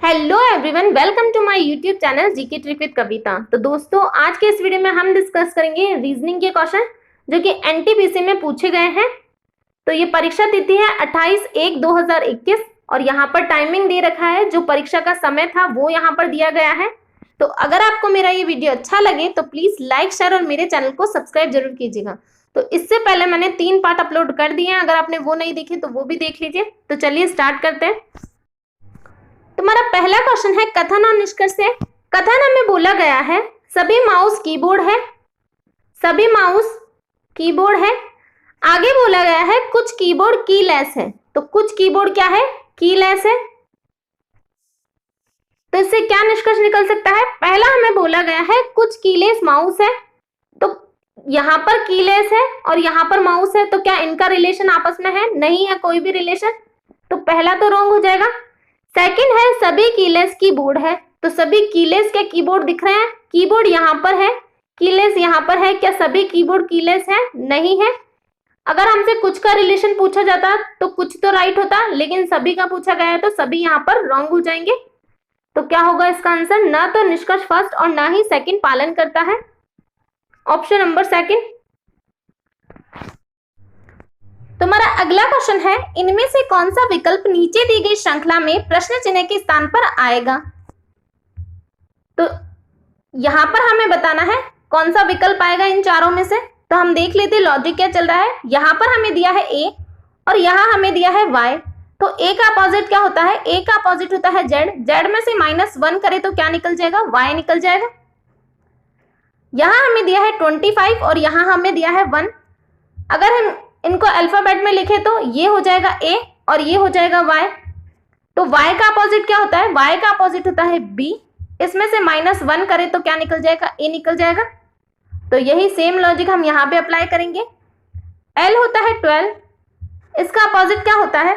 Hello everyone, welcome to my YouTube channel GK trick with Kavita. तो दोस्तों, आज के इस वीडियो में हम डिस्कस करेंगे रीजनिंग के क्वेश्चन जो कि एनटीपीसी में पूछे गए हैं। तो ये परीक्षा तिथि है 28/1/2021 और यहाँ पर टाइमिंग दे रखा है, जो परीक्षा का समय था वो यहाँ पर दिया गया है। तो अगर आपको मेरा ये वीडियो अच्छा लगे तो प्लीज लाइक, शेयर और मेरे चैनल को सब्सक्राइब जरूर कीजिएगा। तो इससे पहले मैंने 3 पार्ट अपलोड कर दिए हैं, अगर आपने वो नहीं देखे तो वो भी देख लीजिए। तो चलिए स्टार्ट करते हैं। तुम्हारा पहला क्वेश्चन है कथन और निष्कर्ष से। कथन हमें बोला गया है सभी माउस कीबोर्ड है, सभी माउस कीबोर्ड है। आगे बोला गया है कुछ कीबोर्ड कीलेस है, तो कुछ कीबोर्ड क्या है? कीलेस है। तो इससे क्या निष्कर्ष निकल सकता है? पहला हमें बोला गया है कुछ कीलेस माउस है, तो यहां पर कीलेस है और यहां पर माउस है, तो क्या इनका रिलेशन आपस में है? नहीं है कोई भी रिलेशन, तो पहला तो रॉन्ग हो जाएगा। सेकंड है सभी कीलेस कीबोर्ड है, तो सभी कीलेस के कीबोर्ड दिख रहे हैं, कीबोर्ड यहाँ पर है, कीलेस यहाँ पर है, क्या सभी कीबोर्ड कीलेस है? नहीं है। अगर हमसे कुछ का रिलेशन पूछा जाता तो कुछ तो राइट होता, लेकिन सभी का पूछा गया है तो सभी यहाँ पर रॉन्ग हो जाएंगे। तो क्या होगा इसका आंसर? ना तो निष्कर्ष फर्स्ट और ना ही सेकंड पालन करता है। Option number second. तुम्हारा अगला क्वेश्चन है इनमें से कौन सा विकल्प नीचे दी गई श्रृंखला में प्रश्न चिन्ह के स्थान पर आएगा? तो यहां पर हमें बताना है कौन सा विकल्प आएगा इन चारों में से। तो हम देख लेते लॉजिक क्या चल रहा है। यहां पर हमें दिया है ए और यहां हमें दिया है वाई, तो ए का अपोजिट क्या होता है? ए का अपोजिट होता है जेड। जेड में से -1 करे तो क्या निकल जाएगा? वाई निकल जाएगा। यहां हमें दिया है 25 और यहां हमें दिया है 1। अगर हम इनको अल्फाबेट में लिखे तो ये हो जाएगा ए और ये हो जाएगा वाई। तो वाई का अपोजिट क्या होता है? वाई का अपोजिट होता है बी। इसमें से -1 करे तो क्या निकल जाएगा? ए निकल जाएगा। तो यही सेम लॉजिक हम यहाँ पे अप्लाई करेंगे। एल होता है 12, इसका अपोजिट क्या होता है?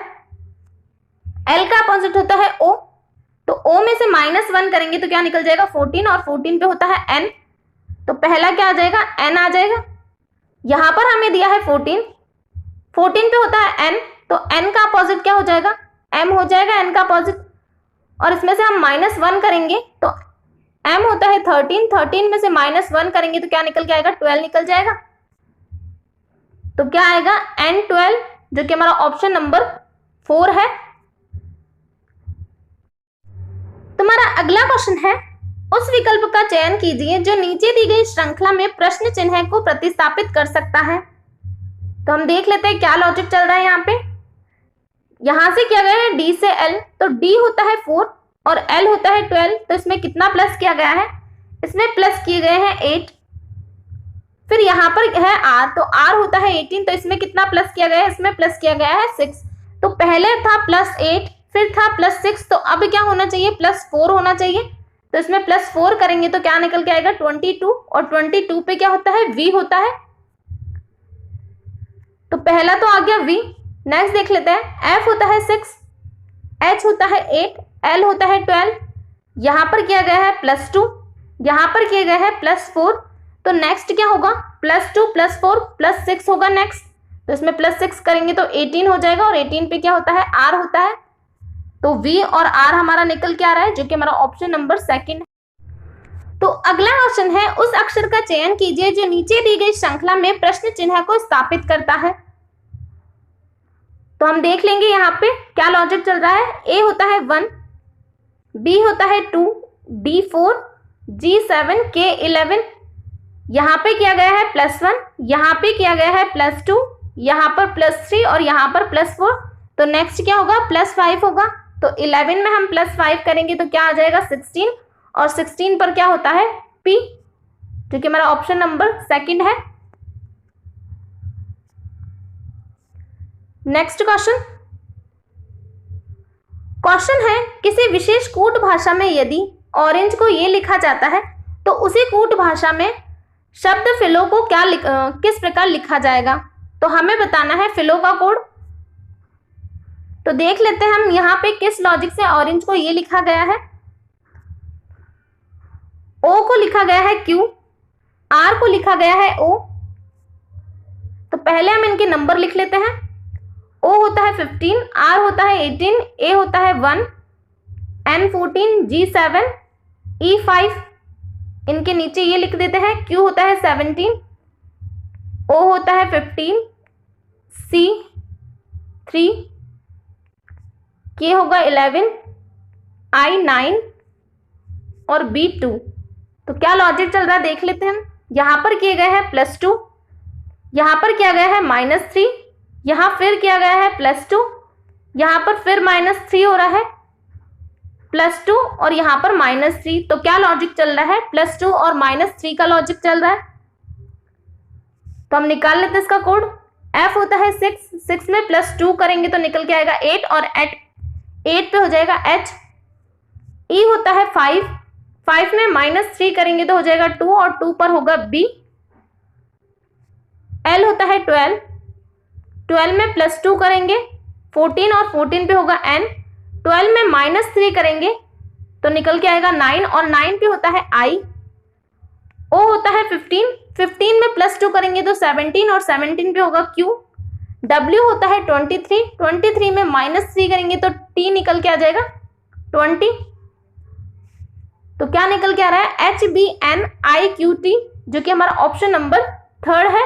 एल का अपोजिट होता है ओ, तो ओ में से -1 करेंगे तो क्या निकल जाएगा? 14 और 14 पे होता है एन, तो पहला क्या आ जाएगा? एन आ जाएगा। यहां पर हमें दिया है 14, 14 पे होता है एन, तो एन का अपोजिट क्या हो जाएगा? एम हो जाएगा एन का अपोजिट। और इसमें से हम -1 करेंगे तो एम होता है 13, 13 में से -1 करेंगे तो क्या निकल के आएगा? 12 निकल जाएगा। तो क्या आएगा? N12, जो कि हमारा ऑप्शन नंबर 4 है। तुम्हारा अगला क्वेश्चन है उस विकल्प का चयन कीजिए जो नीचे दी गई श्रृंखला में प्रश्न चिन्ह को प्रतिस्थापित कर सकता है। तो हम देख लेते हैं क्या लॉजिक चल रहा है यहाँ पे। यहां से किया गया है डी से एल, तो डी होता है 4 और एल होता है 12, तो इसमें कितना प्लस किया गया है? इसमें प्लस किए गए हैं 8। फिर यहाँ पर है आर, तो आर होता है 18, तो इसमें कितना प्लस किया गया है? इसमें प्लस किया गया है 6। तो पहले था +8, फिर था +6, तो अब क्या होना चाहिए? +4 होना चाहिए। तो इसमें +4 करेंगे तो क्या निकल के आएगा? 22, और 22 पे क्या होता है? वी होता है। तो पहला तो आ गया वी। नेक्स्ट देख लेते हैं। एफ होता है 6, एच होता है 8, एल होता है 12। यहां पर किया गया है +2, यहां पर किया गया है +4, तो नेक्स्ट क्या होगा? +2 +4 +6 होगा नेक्स्ट। तो इसमें +6 करेंगे तो 18 हो जाएगा और 18 पे क्या होता है? आर होता है। तो वी और आर हमारा निकल के आ रहा है, जो कि हमारा ऑप्शन नंबर सेकंड है। तो अगला क्वेश्चन है उस अक्षर का चयन कीजिए जो नीचे दी गई श्रृंखला में प्रश्न चिन्ह को स्थापित करता है। तो हम देख लेंगे यहाँ पे क्या लॉजिक चल रहा है। ए होता है 1, बी होता है 2, डी 4, जी 7, के 11। यहाँ पे किया गया है +1, यहाँ पे किया गया है +2, यहाँ पर +3 और यहाँ पर +4। तो नेक्स्ट क्या होगा? +5 होगा। तो 11 में हम +5 करेंगे तो क्या आ जाएगा? 16, और 16 पर क्या होता है? P, जो कि हमारा ऑप्शन नंबर सेकंड है। नेक्स्ट क्वेश्चन है किसी विशेष कूट भाषा में यदि ऑरेंज को ये लिखा जाता है तो उसी कूट भाषा में शब्द फिलो को किस प्रकार लिखा जाएगा? तो हमें बताना है फिलो का कोड। तो देख लेते हैं हम यहाँ पे किस लॉजिक से ऑरेंज को ये लिखा गया है। ओ को लिखा गया है क्यू, आर को लिखा गया है ओ। तो पहले हम इनके नंबर लिख लेते हैं। ओ होता है 15, आर होता है 18, ए होता है 1, N14 G7 E5, इनके नीचे ये लिख देते हैं। Q होता है 17, O होता है 15, C 3, K होगा 11, I 9 और B 2। तो क्या लॉजिक चल रहा है देख लेते हैं हम। यहां पर किए गए हैं +2, यहां पर किया गया है -3, यहां फिर किया गया है +2, यहां पर फिर -3 हो रहा है, +2 और यहां पर -3। तो क्या लॉजिक चल रहा है, +2 और -3 का लॉजिक चल रहा है। तो हम निकाल लेते हैं इसका कोड। F होता है 6 में +2 करेंगे तो निकल के आएगा 8 और 8 पे हो जाएगा H। E होता है 5 में -3 करेंगे तो हो जाएगा 2 और 2 पर होगा B। L होता है 12 में +2 करेंगे 14 और 14 पे होगा N। 12 में -3 करेंगे तो निकल के आएगा 9 और 9 पे होता है I। O होता है 15 में +2 करेंगे तो 17 और 17 पे होगा Q। W होता है 23 में -3 करेंगे तो T निकल के आ जाएगा 20। तो क्या निकल के आ रहा है, HBNIQT, जो कि हमारा ऑप्शन नंबर 3 है।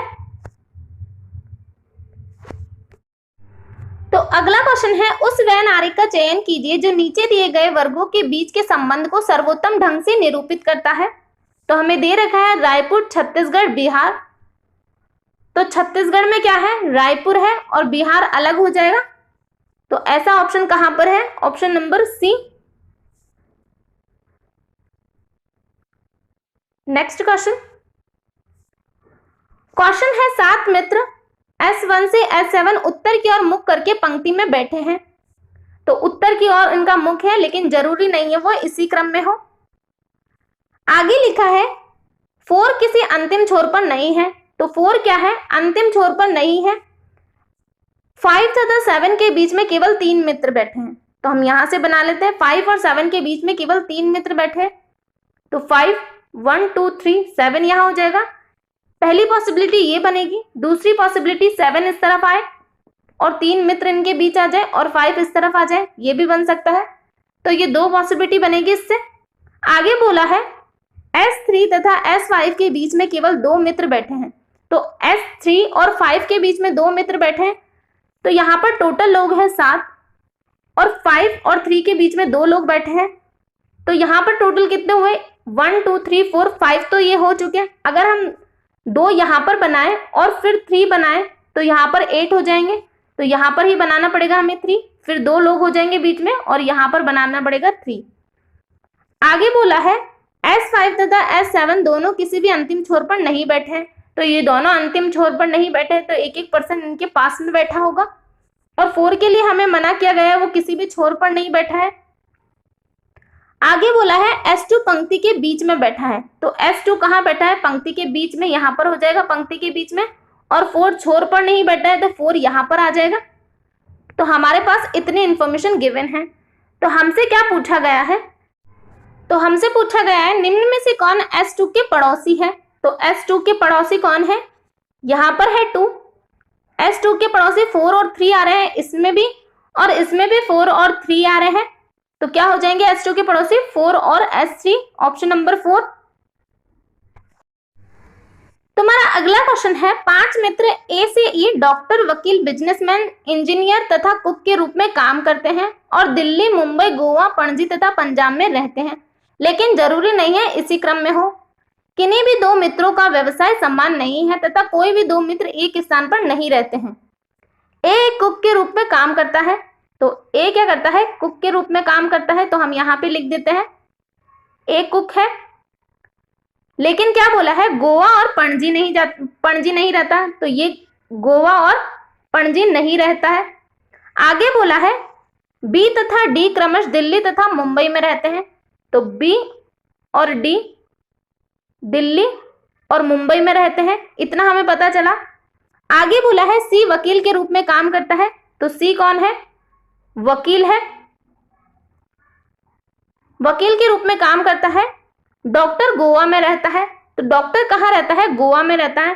तो अगला क्वेश्चन है, उस वह नारी का चयन कीजिए जो नीचे दिए गए वर्गों के बीच के संबंध को सर्वोत्तम ढंग से निरूपित करता है। तो हमें दे रखा है रायपुर, छत्तीसगढ़, बिहार। तो छत्तीसगढ़ में क्या है, रायपुर है और बिहार अलग हो जाएगा। तो ऐसा ऑप्शन कहां पर है, option number C। Next question है 7 मित्र S1 से S7 उत्तर की ओर मुख करके पंक्ति में बैठे हैं। तो उत्तर की ओर इनका मुख है, लेकिन जरूरी नहीं है वो इसी क्रम में हो। आगे लिखा है 4 किसी अंतिम छोर पर नहीं है। तो 4 क्या है, अंतिम छोर पर नहीं है। 5 तथा 7 के बीच में केवल 3 मित्र बैठे हैं। तो हम यहां से बना लेते हैं, 5 और 7 के बीच में केवल 3 मित्र बैठे हैं। तो 5 1 2 3 7 यहां हो जाएगा। पहली पॉसिबिलिटी ये बनेगी, दूसरी पॉसिबिलिटी 7 इस तरफ आए और 3 मित्र इनके बीच आ जाए और 5 इस तरफ आ जाए, ये भी बन सकता है। तो ये 2 पॉसिबिलिटी बनेगी इससे। आगे बोला है S3 तथा S5 के बीच में केवल 2 मित्र बैठे हैं। तो S3 और 5 के बीच में 2 मित्र बैठे हैं, तो यहाँ पर टोटल लोग हैं 7 और 5 और 3 के बीच में 2 लोग बैठे हैं। तो यहाँ पर टोटल कितने हुए, 1 2 3 4 5 तो ये हो चुके हैं। अगर हम 2 यहाँ पर बनाए और फिर 3 बनाए तो यहाँ पर 8 हो जाएंगे। तो यहाँ पर ही बनाना पड़ेगा हमें 3, फिर 2 लोग हो जाएंगे बीच में और यहाँ पर बनाना पड़ेगा 3। आगे बोला है S5 तथा S7 दोनों किसी भी अंतिम छोर पर नहीं बैठे हैं। तो ये दोनों अंतिम छोर पर नहीं बैठे, तो एक एक पर्सन इनके पास में बैठा होगा। और 4 के लिए हमें मना किया गया है, वो किसी भी छोर पर नहीं बैठा है। आगे बोला है S2 पंक्ति के बीच में बैठा है। तो S2 कहाँ बैठा है, पंक्ति के बीच में, यहाँ पर हो जाएगा पंक्ति के बीच में। और 4 छोर पर नहीं बैठा है, तो 4 यहाँ पर आ जाएगा। तो हमारे पास इतनी इंफॉर्मेशन गिवन है। तो हमसे क्या पूछा गया है, तो हमसे पूछा गया है निम्न में से कौन S2 के पड़ोसी है। तो S2 के पड़ोसी कौन है, यहाँ पर है 2। S2 के पड़ोसी 4 और 3 आ रहे हैं, इसमें भी और इसमें भी 4 और 3 आ रहे हैं। तो क्या हो जाएंगे S2 के पड़ोसी, 4 और S3, ऑप्शन नंबर 4। तुम्हारा अगला क्वेश्चन है 5 मित्र A से E डॉक्टर, वकील, बिजनेसमैन, इंजीनियर तथा कुक के रूप में काम करते हैं और दिल्ली, मुंबई, गोवा, पणजी तथा पंजाब में रहते हैं, लेकिन जरूरी नहीं है इसी क्रम में हो। किन्हीं भी 2 मित्रों का व्यवसाय समान नहीं है तथा कोई भी 2 मित्र एक स्थान पर नहीं रहते हैं। A एक कुक के रूप में काम करता है। तो A क्या करता है, कुक के रूप में काम करता है। तो हम यहाँ पे लिख देते हैं A कुक है, लेकिन क्या बोला है, गोवा और पणजी नहीं रहता। तो ये गोवा और पणजी नहीं रहता है। आगे बोला है B तथा D क्रमश दिल्ली तथा मुंबई में रहते हैं। तो B और D दिल्ली और मुंबई में रहते हैं, इतना हमें पता चला। आगे बोला है C वकील के रूप में काम करता है। तो C कौन है, वकील है, वकील के रूप में काम करता है। डॉक्टर गोवा में रहता है। तो डॉक्टर कहाँ रहता है, गोवा में रहता है।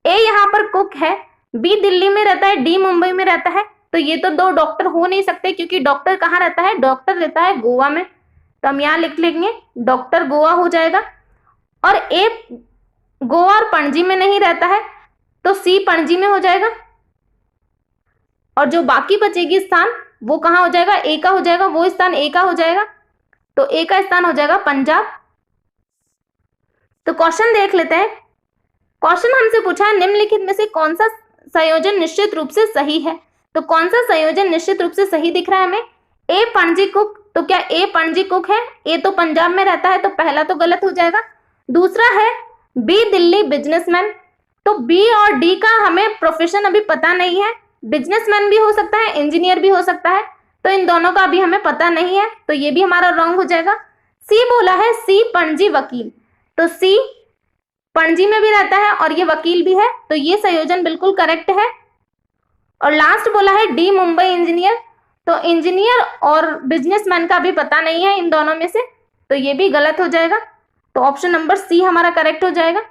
A यहाँ पर कुक है, B दिल्ली में रहता है, D मुंबई में रहता है। तो ये तो 2 डॉक्टर हो नहीं सकते, क्योंकि डॉक्टर कहाँ रहता है, डॉक्टर रहता है गोवा में। तो हम यहाँ लिख लेंगे डॉक्टर गोवा हो जाएगा। और ए गोवा और पणजी में नहीं रहता है तो सी पणजी में हो जाएगा। और जो बाकी बचेगी स्थान वो कहाँ हो जाएगा, ए का हो जाएगा, वो स्थान ए का हो जाएगा। तो ए का स्थान हो जाएगा पंजाब। तो क्वेश्चन देख लेते हैं। क्वेश्चन हमसे पूछा है निम्नलिखित में से कौन सा संयोजन निश्चित रूप से सही है। तो कौन सा संयोजन निश्चित रूप से सही दिख रहा है हमें, ए पणजी कुक। तो क्या ए पणजी कुक है, ए तो पंजाब में रहता है तो पहला तो गलत हो जाएगा। दूसरा है बी दिल्ली बिजनेसमैन। तो बी और डी का हमें प्रोफेशन अभी पता नहीं है, बिजनेसमैन भी हो सकता है, इंजीनियर भी हो सकता है, तो इन दोनों का अभी हमें पता नहीं है, तो ये भी हमारा रॉन्ग हो जाएगा। सी बोला है सी पणजी वकील। तो सी पणजी में भी रहता है और ये वकील भी है, तो ये संयोजन बिल्कुल करेक्ट है। और लास्ट बोला है डी मुंबई इंजीनियर। तो इंजीनियर और बिजनेसमैन का भी पता नहीं है इन दोनों में से, तो ये भी गलत हो जाएगा। तो ऑप्शन नंबर सी हमारा करेक्ट हो जाएगा।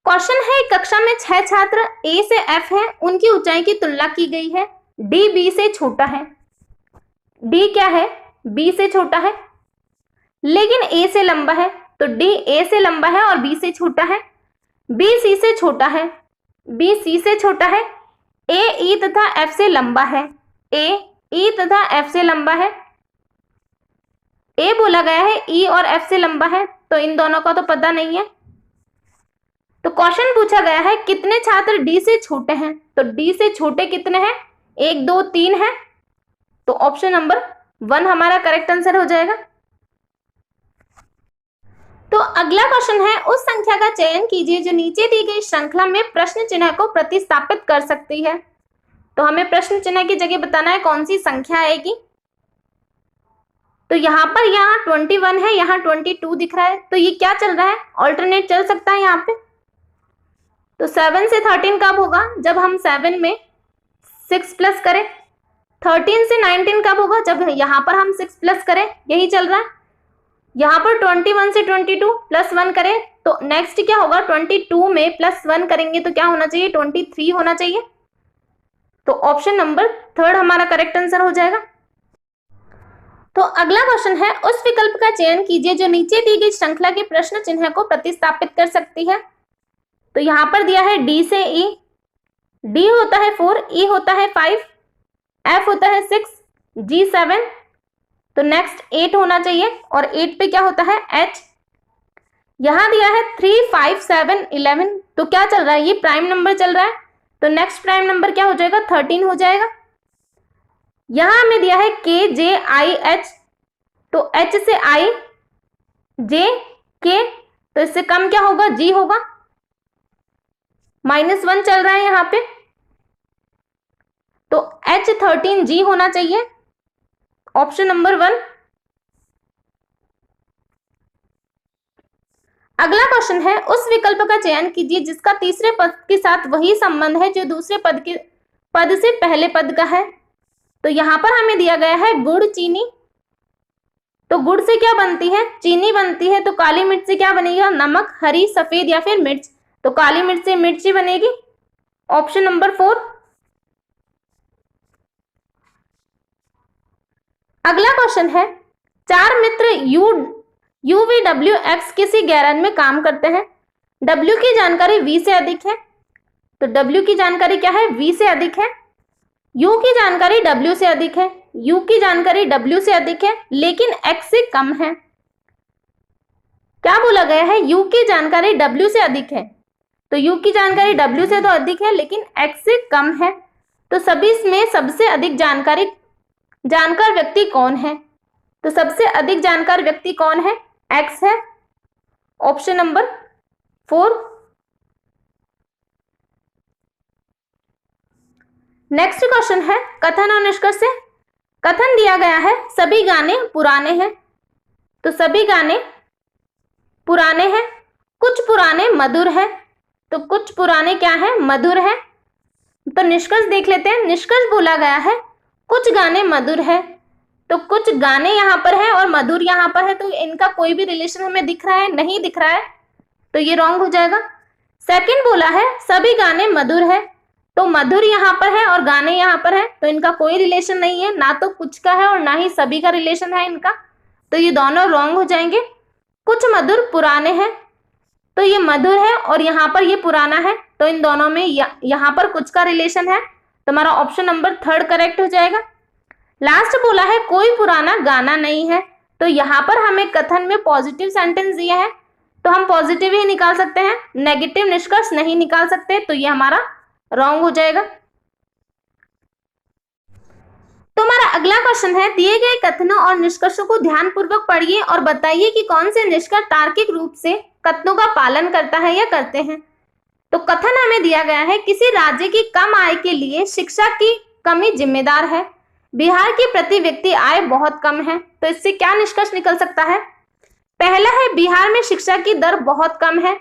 क्वेश्चन है कक्षा में 6 छात्र ए से एफ हैं, उनकी ऊंचाई की तुलना की गई है, डी बी से छोटा है। डी क्या है, बी से छोटा है, लेकिन ए से लंबा है। तो डी ए से लंबा है और बी से छोटा है। बी सी से छोटा है, बी सी से छोटा है। ए ई तथा एफ से लंबा है, ए ई तथा एफ से लंबा है। ए बोला गया है ई और एफ से लंबा है, तो इन दोनों का तो पता नहीं है। तो क्वेश्चन पूछा गया है कितने छात्र डी से छोटे हैं। तो डी से छोटे कितने हैं, 1 2 3 है। तो ऑप्शन नंबर 1 हमारा करेक्ट आंसर हो जाएगा। तो अगला क्वेश्चन है उस संख्या का चयन कीजिए जो नीचे दी गई श्रृंखला में प्रश्न चिन्ह को प्रतिस्थापित कर सकती है। तो हमें प्रश्न चिन्ह की जगह बताना है कौन सी संख्या आएगी। तो यहाँ 21 है, यहाँ 22 दिख रहा है, तो ये क्या चल रहा है, ऑल्टरनेट चल सकता है यहाँ पे। तो 7 से 13 कब होगा, जब हम 7 में 6 प्लस करें। 13 से 19 कब होगा, जब यहाँ पर हम 6 प्लस करें, यही चल रहा है। यहाँ पर 21 से 22 प्लस 1 करें, तो नेक्स्ट क्या होगा, 22 में प्लस 1 करेंगे तो क्या होना चाहिए, 23 होना चाहिए। तो ऑप्शन नंबर 3 हमारा करेक्ट आंसर हो जाएगा। तो अगला क्वेश्चन है उस विकल्प का चयन कीजिए जो नीचे दी गई श्रृंखला के प्रश्न चिन्ह को प्रतिस्थापित कर सकती है। तो यहाँ पर दिया है डी से ई, डी होता है 4, ई होता है 5, एफ होता है 6, जी 7, तो नेक्स्ट 8 होना चाहिए, और 8 पे क्या होता है एच। यहां दिया है 3 5 7 11, तो क्या चल रहा है, ये प्राइम नंबर चल रहा है, तो नेक्स्ट प्राइम नंबर क्या हो जाएगा, 13 हो जाएगा। यहां हमें दिया है के जे आई एच, तो एच से आई, जे के, तो इससे कम क्या होगा, जी होगा। -1 चल रहा है यहां पे, तो H13G होना चाहिए, ऑप्शन नंबर 1। अगला क्वेश्चन है उस विकल्प का चयन कीजिए जिसका तीसरे पद के साथ वही संबंध है जो दूसरे पद से पहले पद का है। तो यहां पर हमें दिया गया है गुड़ चीनी, तो गुड़ से क्या बनती है, चीनी बनती है, तो काली मिर्च से क्या बनेगा, नमक, हरी, सफेद या फिर मिर्च, तो काली मिर्च से मिर्ची बनेगी, ऑप्शन नंबर 4। अगला क्वेश्चन है 4 मित्र UVWX किसी गैराज में काम करते हैं, W की जानकारी V से अधिक है। तो W की जानकारी क्या है, V से अधिक है। U की जानकारी W से अधिक है, U की जानकारी W से अधिक है, लेकिन X से कम है। क्या बोला गया है, U की जानकारी W से अधिक है, तो U की जानकारी W से तो अधिक है लेकिन X से कम है। तो सभी में सबसे अधिक जानकार व्यक्ति कौन है, तो सबसे अधिक जानकार व्यक्ति कौन है, X है, ऑप्शन नंबर 4। नेक्स्ट क्वेश्चन है कथन और निष्कर्ष से। कथन दिया गया है सभी गाने पुराने हैं, तो सभी गाने पुराने हैं, कुछ पुराने मधुर है, तो कुछ पुराने क्या है, मधुर है। तो निष्कर्ष देख लेते हैं। निष्कर्ष बोला गया है कुछ गाने मधुर है, तो कुछ गाने यहाँ पर है और मधुर यहाँ पर है, तो इनका कोई भी रिलेशन हमें दिख रहा है, नहीं दिख रहा है, तो ये रॉन्ग हो जाएगा। सेकंड बोला है सभी गाने मधुर है, तो मधुर यहाँ पर है और गाने यहाँ पर है, तो इनका कोई रिलेशन नहीं है, ना तो कुछ का है और ना ही सभी का रिलेशन है इनका, तो ये दोनों रॉन्ग हो जाएंगे। कुछ मधुर पुराने हैं, तो ये मधुर है और यहाँ पर ये पुराना है, तो इन दोनों में यहाँ पर कुछ का रिलेशन है, तो हमारा ऑप्शन नंबर 3 करेक्ट हो जाएगा। लास्ट बोला है कोई पुराना गाना नहीं है, तो यहाँ पर हमें कथन में पॉजिटिव सेंटेंस दिया है, तो हम पॉजिटिव ही निकाल सकते हैं, नेगेटिव निष्कर्ष नहीं निकाल सकते, तो ये हमारा रॉन्ग हो जाएगा। तो हमारा अगला क्वेश्चन है, दिए गए कथनों और निष्कर्षों को ध्यानपूर्वक पढ़िए और बताइए कि कौन से निष्कर्ष तार्किक रूप से कथनों का पालन करता है या करते हैं। तो कथन हमें दिया गया है, किसी राज्य की कम आय के लिए शिक्षा की कमी जिम्मेदार है, बिहार की प्रति व्यक्ति आय बहुत कम है, तो इससे क्या निष्कर्ष निकल सकता है। पहला है बिहार में शिक्षा की दर बहुत कम है,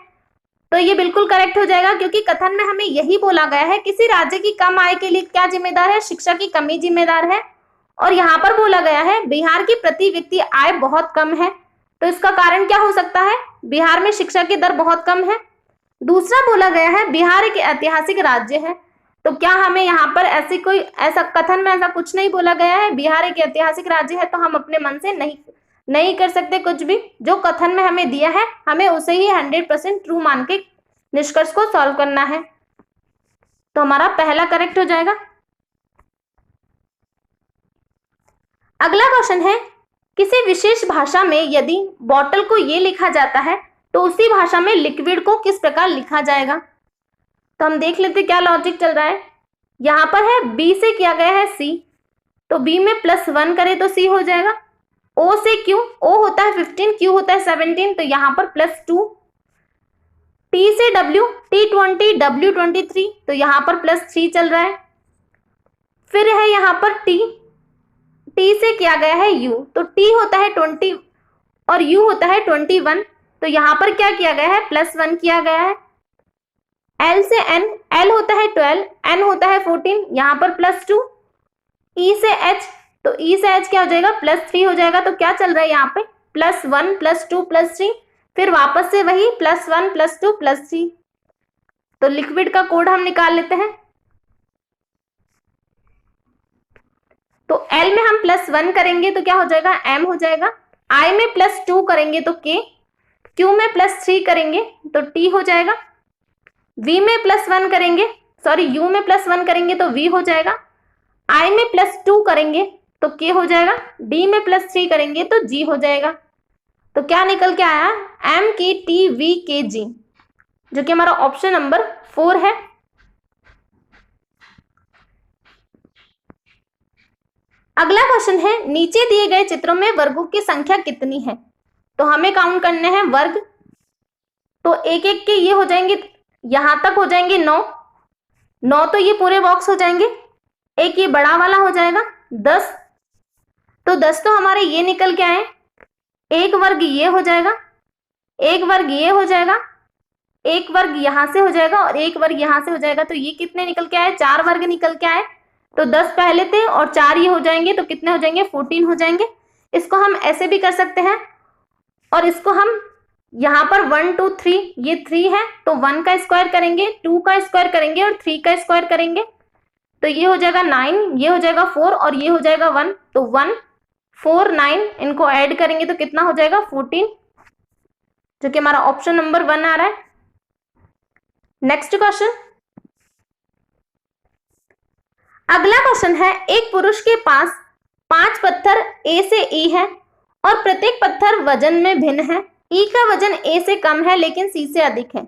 तो ये बिल्कुल करेक्ट हो जाएगा, क्योंकि कथन में हमें यही बोला गया है किसी राज्य की कम आय के लिए क्या जिम्मेदार है, शिक्षा की कमी जिम्मेदार है, और यहाँ पर बोला गया है बिहार की प्रति व्यक्ति आय बहुत कम है, तो इसका कारण क्या हो सकता है, बिहार में शिक्षा की दर बहुत कम है। दूसरा बोला गया है बिहार एक ऐतिहासिक राज्य है, तो क्या हमें यहाँ पर ऐसा कथन में ऐसा कुछ नहीं बोला गया है, बिहार एक ऐतिहासिक राज्य है, तो हम अपने मन से नहीं कर सकते कुछ भी, जो कथन में हमें दिया है हमें उसे ही 100% ट्रू मान के निष्कर्ष को सॉल्व करना है, तो हमारा पहला करेक्ट हो जाएगा। अगला क्वेश्चन है, किसी विशेष भाषा में यदि बॉटल को ये लिखा जाता है तो उसी भाषा में लिक्विड को किस प्रकार लिखा जाएगा। तो हम देख लेते क्या लॉजिक चल रहा है। यहाँ पर है बी से किया गया है सी, तो बी में +1 करें तो सी हो जाएगा। ओ से क्यू, ओ होता है 15, क्यू होता है 17, तो यहाँ पर +2। टी से डब्ल्यू, T20, W23, तो यहाँ पर +3 चल रहा है। फिर है यहाँ पर टी, टी से किया गया है यू, तो टी होता है 20 और यू होता है 21, तो यहाँ पर क्या किया गया है, +1 किया गया है। एल से एन, एल होता है 12, एन होता है 14, यहाँ पर +2। ई से एच, तो ई से एच क्या हो जाएगा, +3 हो जाएगा, तो क्या चल रहा है यहाँ पे +1 +2 +3, फिर वापस से वही +1 +2 +3, तो लिक्विड का कोड हम निकाल लेते हैं। तो L में हम +1 करेंगे तो क्या हो जाएगा, M हो जाएगा। I में +2 करेंगे तो K, Q में +3 करेंगे तो T हो जाएगा। V में +1 करेंगे, सॉरी U में +1 करेंगे तो V हो जाएगा। I में +2 करेंगे तो K हो जाएगा। D में +3 करेंगे तो G हो जाएगा। तो क्या निकल के आया, M K T V K G, जो कि हमारा ऑप्शन नंबर 4 है। अगला क्वेश्चन है, नीचे दिए गए चित्रों में वर्गों की संख्या कितनी है। तो हमें काउंट करने हैं वर्ग, तो एक एक के ये हो जाएंगे, यहां तक हो जाएंगे 9, तो ये पूरे बॉक्स हो जाएंगे। एक ये बड़ा वाला हो जाएगा 10, तो 10 तो हमारे ये निकल के आए। एक वर्ग ये हो जाएगा, एक वर्ग ये हो जाएगा, एक वर्ग यहां से हो जाएगा और एक वर्ग यहां से हो जाएगा, तो ये कितने निकल के आए, 4 वर्ग निकल के आए। तो 10 पहले थे और 4 ये हो जाएंगे, तो कितने हो जाएंगे, 14 हो जाएंगे। इसको हम ऐसे भी कर सकते हैं, और इसको हम यहाँ पर 1 2 3, ये 3 है तो 1 का स्क्वायर करेंगे, 2 का स्क्वायर करेंगे और 3 का स्क्वायर करेंगे, तो ये हो जाएगा 9, ये हो जाएगा 4 और ये हो जाएगा 1, तो 1 4 9, इनको ऐड करेंगे तो कितना हो जाएगा 14, जो कि हमारा ऑप्शन नंबर 1 आ रहा है। नेक्स्ट क्वेश्चन, अगला क्वेश्चन है, एक पुरुष के पास 5 पत्थर A से E है और प्रत्येक पत्थर वजन में भिन्न है। E का वजन A से कम है लेकिन C से अधिक है।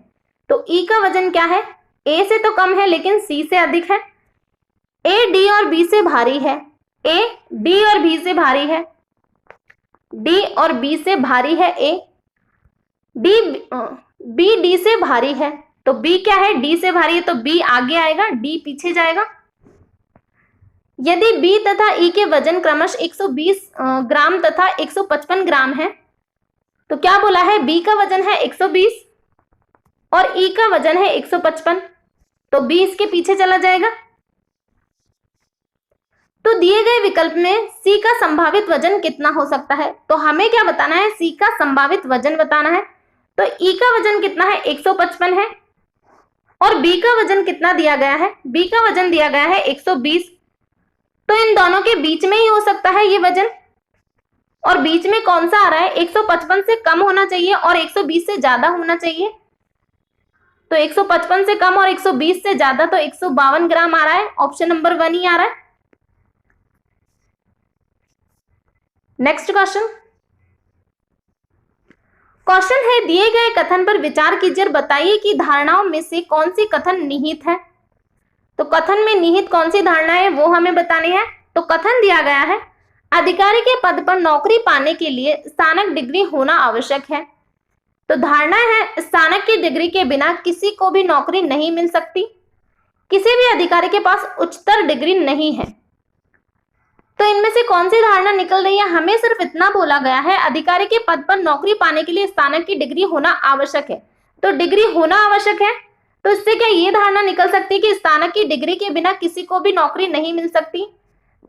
तो E का वजन क्या है, A से तो कम है लेकिन C से अधिक है। A D और B से भारी है, A D और B से भारी है, D और B से भारी है A, B D से भारी है, तो B क्या है, D से भारी है, तो B आगे आएगा, D पीछे जाएगा। यदि B तथा E के वजन क्रमशः 120 ग्राम तथा 155 ग्राम है, तो क्या बोला है, B का वजन है 120 और E का वजन है 155, तो B इसके पीछे चला जाएगा। तो दिए गए विकल्प में C का संभावित वजन कितना हो सकता है, तो हमें क्या बताना है, C का संभावित वजन बताना है। तो E का वजन कितना है, 155 है, और B का वजन कितना दिया गया है? B का वजन दिया गया है 120। तो इन दोनों के बीच में ही हो सकता है ये वजन, और बीच में कौन सा आ रहा है? 155 से कम होना चाहिए और 120 से ज्यादा होना चाहिए। तो 155 से कम और 120 से ज्यादा, तो 152 ग्राम आ रहा है। ऑप्शन नंबर 1 ही आ रहा है। नेक्स्ट क्वेश्चन है, दिए गए कथन पर विचार कीजिए और बताइए कि धारणाओं में से कौन सी कथन निहित है। तो कथन में निहित कौन सी धारणा है वो हमें बतानी है। तो कथन दिया गया है, अधिकारी के पद पर नौकरी पाने के लिए स्नातक डिग्री होना आवश्यक है। तो धारणा है, स्नातक की डिग्री के बिना किसी को भी नौकरी नहीं मिल सकती। किसी भी अधिकारी के पास उच्चतर डिग्री नहीं है। तो इनमें से कौन सी धारणा निकल रही है? हमें सिर्फ इतना बोला गया है, अधिकारी के पद पर नौकरी पाने के लिए स्नातक की डिग्री होना आवश्यक है। तो डिग्री होना आवश्यक है, तो इससे क्या ये धारणा निकल सकती है कि स्नातक की डिग्री के बिना किसी को भी नौकरी नहीं मिल सकती?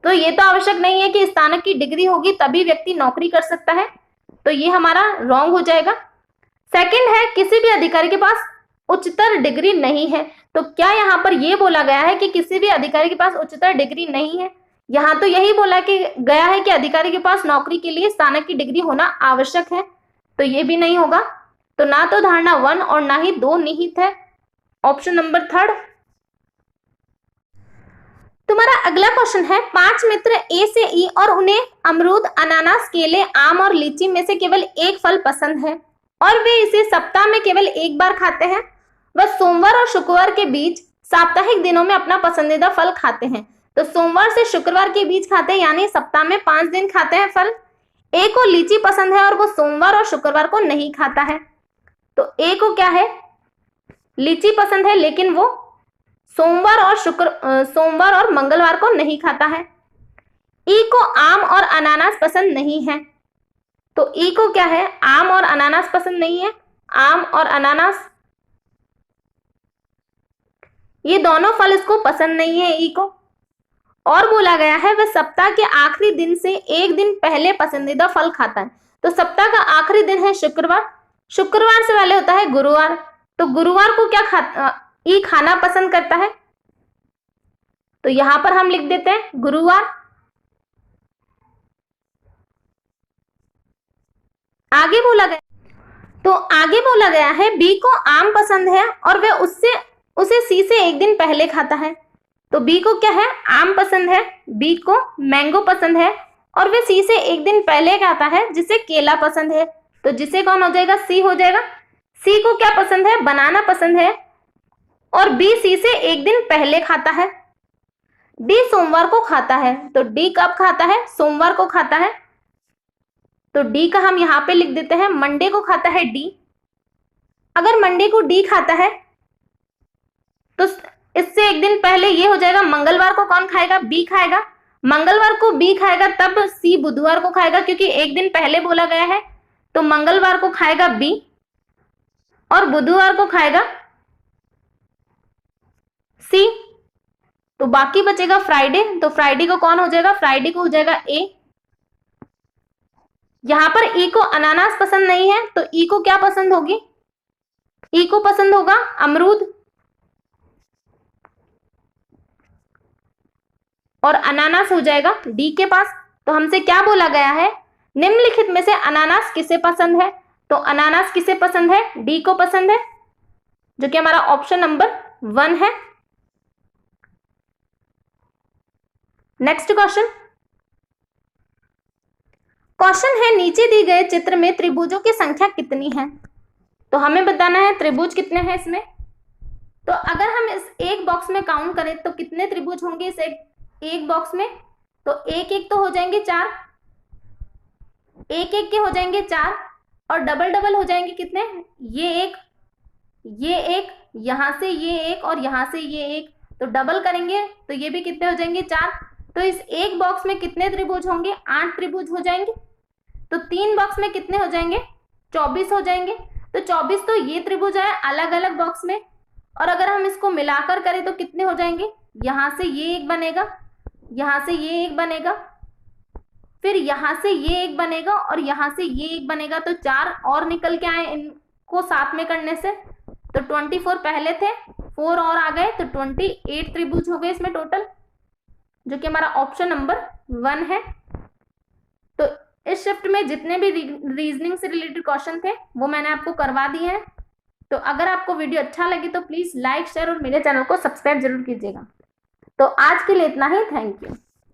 तो ये तो आवश्यक नहीं है कि स्नातक की डिग्री होगी तभी व्यक्ति नौकरी कर सकता है। तो ये हमारा रॉन्ग हो जाएगा। सेकंड है, किसी भी अधिकारी के पास उच्चतर डिग्री नहीं है। तो क्या यहाँ पर यह बोला गया है कि किसी भी अधिकारी के पास उच्चतर डिग्री नहीं है? यहाँ तो यही बोला कि गया है कि अधिकारी के पास नौकरी के लिए स्नातक की डिग्री होना आवश्यक है। तो ये भी नहीं होगा। तो ना तो धारणा 1 और ना ही 2 निहित है। Option number 3। तुम्हारा अगला क्वेश्चन है, 5 मित्र ए से ई और उन्हें अमरूद, अनानास, केले, आम और लीची में से केवल एक फल पसंद है और वे इसे सप्ताह में केवल एक बार खाते हैं। वह सोमवार और शुक्रवार के बीच साप्ताहिक दिनों में अपना पसंदीदा फल खाते हैं। तो सोमवार से शुक्रवार के बीच खाते हैं, यानी सप्ताह में 5 दिन खाते हैं फल। ए को लीची पसंद है और वो सोमवार और शुक्रवार को नहीं खाता है। तो ए को क्या है? लीची पसंद है, लेकिन वो सोमवार और मंगलवार को नहीं खाता है। ई को आम और अनानास पसंद नहीं है। तो ई को क्या है? आम और अनानास पसंद नहीं है। आम और अनानास ये दोनों फल इसको पसंद नहीं है, ई को। और बोला गया है वह सप्ताह के आखिरी दिन से एक दिन पहले पसंदीदा फल खाता है। तो सप्ताह का आखिरी दिन है शुक्रवार, शुक्रवार से पहले होता है गुरुवार। तो गुरुवार को क्या ई खाना पसंद करता है। तो यहां पर हम लिख देते हैं गुरुवार। आगे बोला गया है बी को आम पसंद है और वह उसे सी से एक दिन पहले खाता है। तो बी को क्या है? आम पसंद है। बी को मैंगो पसंद है और वह सी से एक दिन पहले खाता है, जिसे केला पसंद है। तो जिसे कौन हो जाएगा? सी हो जाएगा। सी को क्या पसंद है? बनाना पसंद है और बी सी से एक दिन पहले खाता है। डी सोमवार को खाता है। तो डी कब खाता है? सोमवार को खाता है। तो डी का हम यहां पे लिख देते हैं, मंडे को खाता है डी। अगर मंडे को डी खाता है तो इससे एक दिन पहले ये हो जाएगा मंगलवार को कौन खाएगा? बी खाएगा। मंगलवार को बी खाएगा, तब सी बुधवार को खाएगा, क्योंकि एक दिन पहले बोला गया है। तो मंगलवार को खाएगा बी और बुधवार को खाएगा सी। तो बाकी बचेगा फ्राइडे। तो फ्राइडे को कौन हो जाएगा? फ्राइडे को हो जाएगा ए। यहां पर ई को अनानास पसंद नहीं है, तो ई को क्या पसंद होगी? ई को पसंद होगा अमरूद और अनानास हो जाएगा डी के पास। तो हमसे क्या बोला गया है? निम्नलिखित में से अनानास किसे पसंद है? तो अनानास किसे पसंद है? डी को पसंद है, जो कि हमारा ऑप्शन नंबर 1 है। नेक्स्ट क्वेश्चन है, नीचे दी गए चित्र में त्रिभुजों की संख्या कितनी है? तो हमें बताना है त्रिभुज कितने हैं इसमें। तो अगर हम इस एक बॉक्स में काउंट करें तो कितने त्रिभुज होंगे इस एक बॉक्स में? तो एक एक तो हो जाएंगे 4, एक एक के हो जाएंगे 4 और डबल डबल हो जाएंगे कितने? ये एक, यहां से ये एक और यहां से ये एक। तो डबल करेंगे तो ये भी कितने हो जाएंगे? 4। तो इस एक बॉक्स में कितने त्रिभुज होंगे? 8 त्रिभुज हो जाएंगे। तो 3 बॉक्स में कितने हो जाएंगे? 24 हो जाएंगे। तो 24 तो ये त्रिभुज है अलग अलग बॉक्स में, और अगर हम इसको मिलाकर करें तो कितने हो जाएंगे? यहां से ये एक बनेगा, यहां से ये एक बनेगा, फिर यहां से ये एक बनेगा और यहां से ये एक बनेगा। तो 4 और निकल के आए इनको साथ में करने से। तो 24 पहले थे, 4 और आ गए तो 28 त्रिभुज हो गए इसमें टोटल, जो कि हमारा ऑप्शन नंबर 1 है। तो इस शिफ्ट में जितने भी रीजनिंग से रिलेटेड क्वेश्चन थे वो मैंने आपको करवा दिए हैं। तो अगर आपको वीडियो अच्छा लगे तो प्लीज लाइक, शेयर और मेरे चैनल को सब्सक्राइब जरूर कीजिएगा। तो आज के लिए इतना ही, थैंक यू।